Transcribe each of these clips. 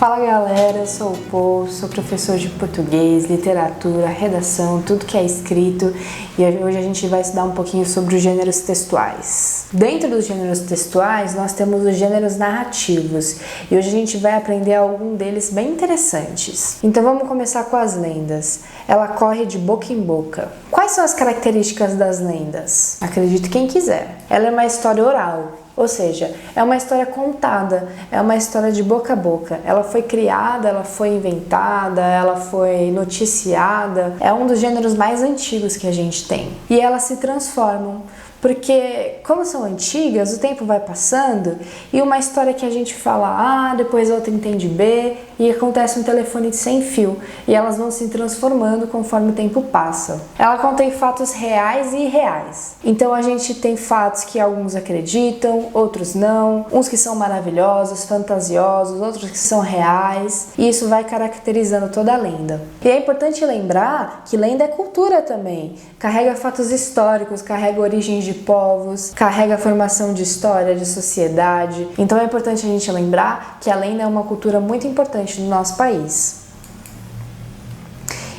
Fala galera, eu sou o Paul, sou professor de português, literatura, redação, tudo que é escrito, e hoje a gente vai estudar um pouquinho sobre os gêneros textuais. Dentro dos gêneros textuais nós temos os gêneros narrativos e hoje a gente vai aprender algum deles bem interessantes. Então vamos começar com as lendas. Ela corre de boca em boca. Quais são as características das lendas? Acredite quem quiser. Ela é uma história oral. Ou seja, é uma história contada, é uma história de boca a boca. Ela foi criada, ela foi inventada, ela foi noticiada. É um dos gêneros mais antigos que a gente tem. E elas se transformam, porque como são antigas, o tempo vai passando e uma história que a gente fala A, depois a outra entende B e acontece um telefone sem fio e elas vão se transformando conforme o tempo passa. Ela contém fatos reais e irreais. Então a gente tem fatos que alguns acreditam, outros não, uns que são maravilhosos, fantasiosos, outros que são reais, e isso vai caracterizando toda a lenda. E é importante lembrar que lenda é cultura também, carrega fatos históricos, carrega origens de povos, carrega a formação de história, de sociedade. Então é importante a gente lembrar que a lenda é uma cultura muito importante no nosso país.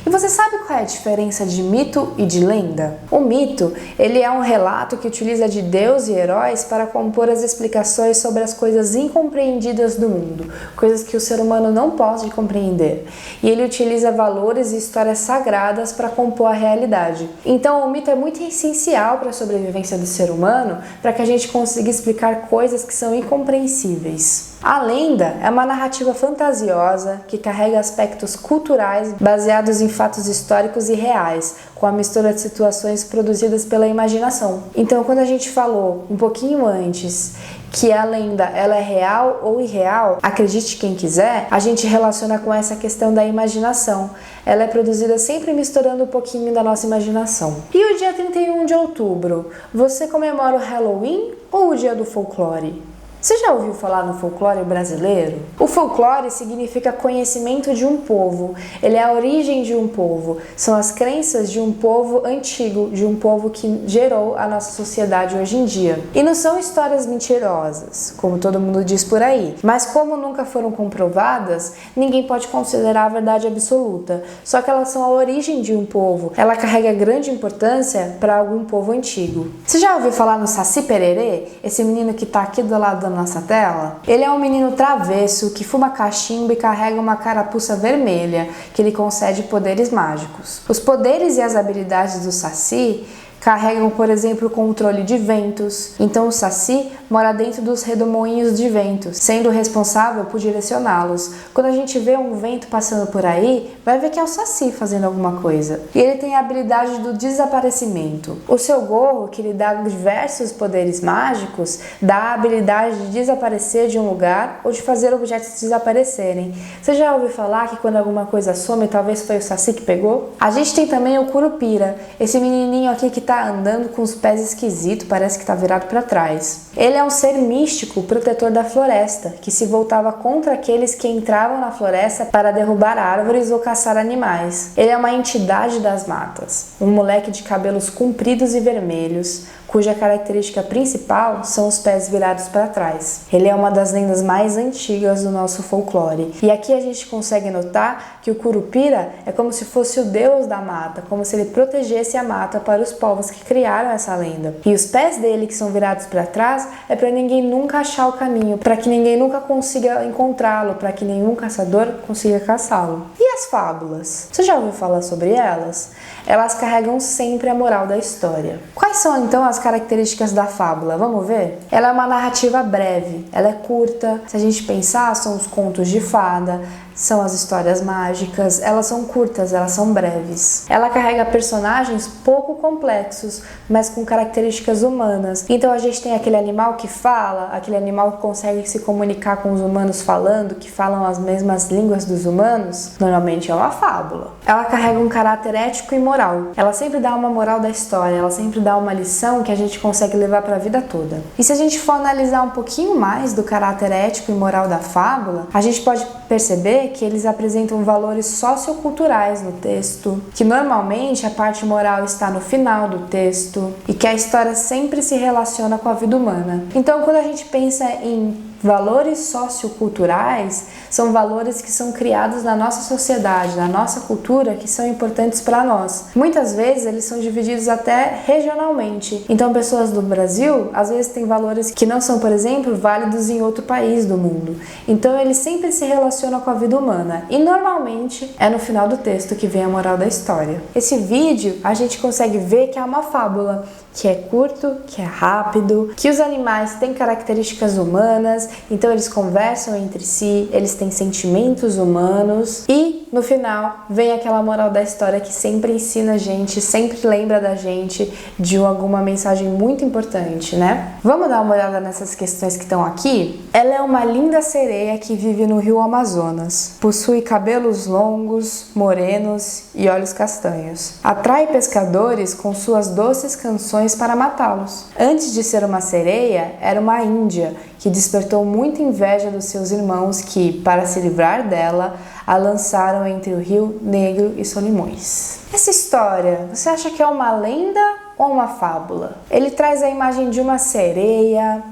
E você sabe qual é a diferença de mito e de lenda? O mito, ele é um relato que utiliza de Deus e heróis para compor as explicações sobre as coisas incompreendidas do mundo, coisas que o ser humano não pode compreender. E ele utiliza valores e histórias sagradas para compor a realidade. Então o mito é muito essencial para a sobrevivência do ser humano, para que a gente consiga explicar coisas que são incompreensíveis. A lenda é uma narrativa fantasiosa que carrega aspectos culturais baseados em fatos históricos e reais, com a mistura de situações produzidas pela imaginação. Então, quando a gente falou um pouquinho antes que a lenda ela é real ou irreal, acredite quem quiser, a gente relaciona com essa questão da imaginação. Ela é produzida sempre misturando um pouquinho da nossa imaginação. E o dia 31 de outubro, você comemora o Halloween ou o dia do folclore? Você já ouviu falar no folclore brasileiro? O folclore significa conhecimento de um povo, ele é a origem de um povo, são as crenças de um povo antigo, de um povo que gerou a nossa sociedade hoje em dia. E não são histórias mentirosas, como todo mundo diz por aí, mas como nunca foram comprovadas, ninguém pode considerar a verdade absoluta, só que elas são a origem de um povo, ela carrega grande importância para algum povo antigo. Você já ouviu falar no Saci Pererê? Esse menino que está aqui do lado da nossa tela? Ele é um menino travesso que fuma cachimbo e carrega uma carapuça vermelha que lhe concede poderes mágicos. Os poderes e as habilidades do Saci carregam, por exemplo, o controle de ventos. Então o Saci mora dentro dos redemoinhos de ventos, sendo responsável por direcioná-los. Quando a gente vê um vento passando por aí, vai ver que é o Saci fazendo alguma coisa. E ele tem a habilidade do desaparecimento. O seu gorro, que lhe dá diversos poderes mágicos, dá a habilidade de desaparecer de um lugar ou de fazer objetos desaparecerem. Você já ouviu falar que quando alguma coisa some, talvez foi o Saci que pegou? A gente tem também o Curupira, esse menininho aqui que tá andando com os pés esquisitos, parece que tá virado para trás. Ele é um ser místico, protetor da floresta, que se voltava contra aqueles que entravam na floresta para derrubar árvores ou caçar animais. Ele é uma entidade das matas, um moleque de cabelos compridos e vermelhos, cuja característica principal são os pés virados para trás. Ele é uma das lendas mais antigas do nosso folclore. E aqui a gente consegue notar que o Curupira é como se fosse o deus da mata, como se ele protegesse a mata para os povos que criaram essa lenda. E os pés dele, que são virados para trás, é para ninguém nunca achar o caminho, para que ninguém nunca consiga encontrá-lo, para que nenhum caçador consiga caçá-lo. E as fábulas? Você já ouviu falar sobre elas? Elas carregam sempre a moral da história. Quais são então as características da fábula? Vamos ver? Ela é uma narrativa breve, ela é curta. Se a gente pensar, são os contos de fada, são as histórias mágicas, elas são curtas, elas são breves. Ela carrega personagens pouco complexos, mas com características humanas. Então a gente tem aquele animal que fala, aquele animal que consegue se comunicar com os humanos falando, que falam as mesmas línguas dos humanos, normalmente é uma fábula. Ela carrega um caráter ético e moral. Ela sempre dá uma moral da história, ela sempre dá uma lição que a gente consegue levar para a vida toda. E se a gente for analisar um pouquinho mais do caráter ético e moral da fábula, a gente pode perceber que eles apresentam valores socioculturais no texto, que normalmente a parte moral está no final do texto e que a história sempre se relaciona com a vida humana. Então, quando a gente pensa em Valores socioculturais são valores que são criados na nossa sociedade, na nossa cultura, que são importantes para nós. Muitas vezes eles são divididos até regionalmente. Então pessoas do Brasil, às vezes têm valores que não são, por exemplo, válidos em outro país do mundo. Então eles sempre se relacionam com a vida humana. E normalmente é no final do texto que vem a moral da história. Esse vídeo a gente consegue ver que é uma fábula, que é curto, que é rápido, que os animais têm características humanas, então eles conversam entre si, eles têm sentimentos humanos e no final vem aquela moral da história que sempre ensina a gente, sempre lembra da gente de alguma mensagem muito importante, né? Vamos dar uma olhada nessas questões que estão aqui? Ela é uma linda sereia que vive no rio Amazonas. Possui cabelos longos, morenos e olhos castanhos. Atrai pescadores com suas doces canções para matá-los. Antes de ser uma sereia, era uma índia que despertou muita inveja dos seus irmãos que, para se livrar dela, a lançaram entre o Rio Negro e Solimões. Essa história, você acha que é uma lenda ou uma fábula? Ele traz a imagem de uma sereia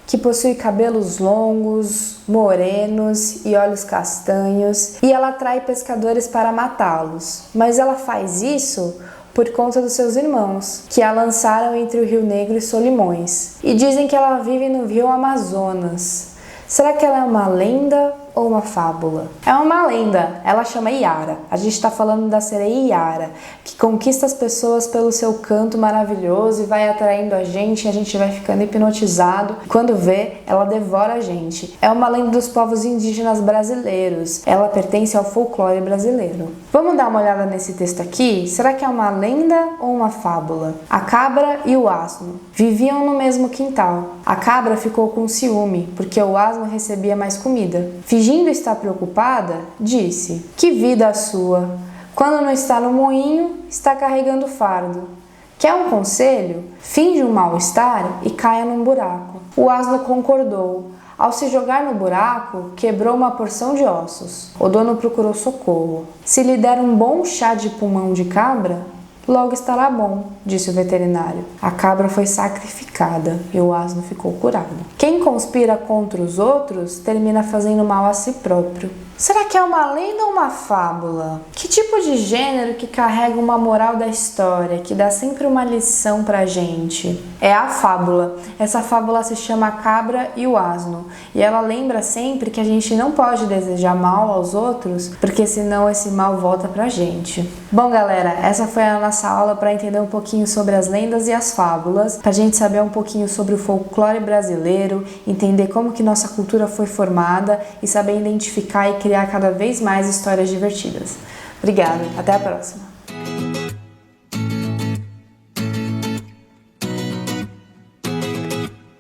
que possui cabelos longos, morenos e olhos castanhos, e ela atrai pescadores para matá-los. Mas ela faz isso por conta dos seus irmãos, que a lançaram entre o Rio Negro e Solimões. E dizem que ela vive no Rio Amazonas. Será que ela é uma lenda ou uma fábula? É uma lenda, ela chama Iara. A gente está falando da sereia Iara, que conquista as pessoas pelo seu canto maravilhoso e vai atraindo a gente vai ficando hipnotizado. Quando vê, ela devora a gente. É uma lenda dos povos indígenas brasileiros. Ela pertence ao folclore brasileiro. Vamos dar uma olhada nesse texto aqui? Será que é uma lenda ou uma fábula? A cabra e o asno viviam no mesmo quintal. A cabra ficou com ciúme, porque o asno recebia mais comida. Fingindo estar preocupada, disse: "Que vida a sua! Quando não está no moinho, está carregando fardo. Quer um conselho? Finge um mal-estar e caia num buraco." O asno concordou. Ao se jogar no buraco, quebrou uma porção de ossos. O dono procurou socorro. "Se lhe der um bom chá de pulmão de cabra, logo estará bom", disse o veterinário. A cabra foi sacrificada e o asno ficou curado. Quem conspira contra os outros termina fazendo mal a si próprio. Será que é uma lenda ou uma fábula? Que tipo de gênero que carrega uma moral da história, que dá sempre uma lição pra gente? É a fábula. Essa fábula se chama A Cabra e o Asno. E ela lembra sempre que a gente não pode desejar mal aos outros, porque senão esse mal volta pra gente. Bom, galera, essa foi a nossa aula para entender um pouquinho sobre as lendas e as fábulas, pra gente saber um pouquinho sobre o folclore brasileiro, entender como que nossa cultura foi formada e saber identificar e criar cada vez mais histórias divertidas. Obrigada, até a próxima!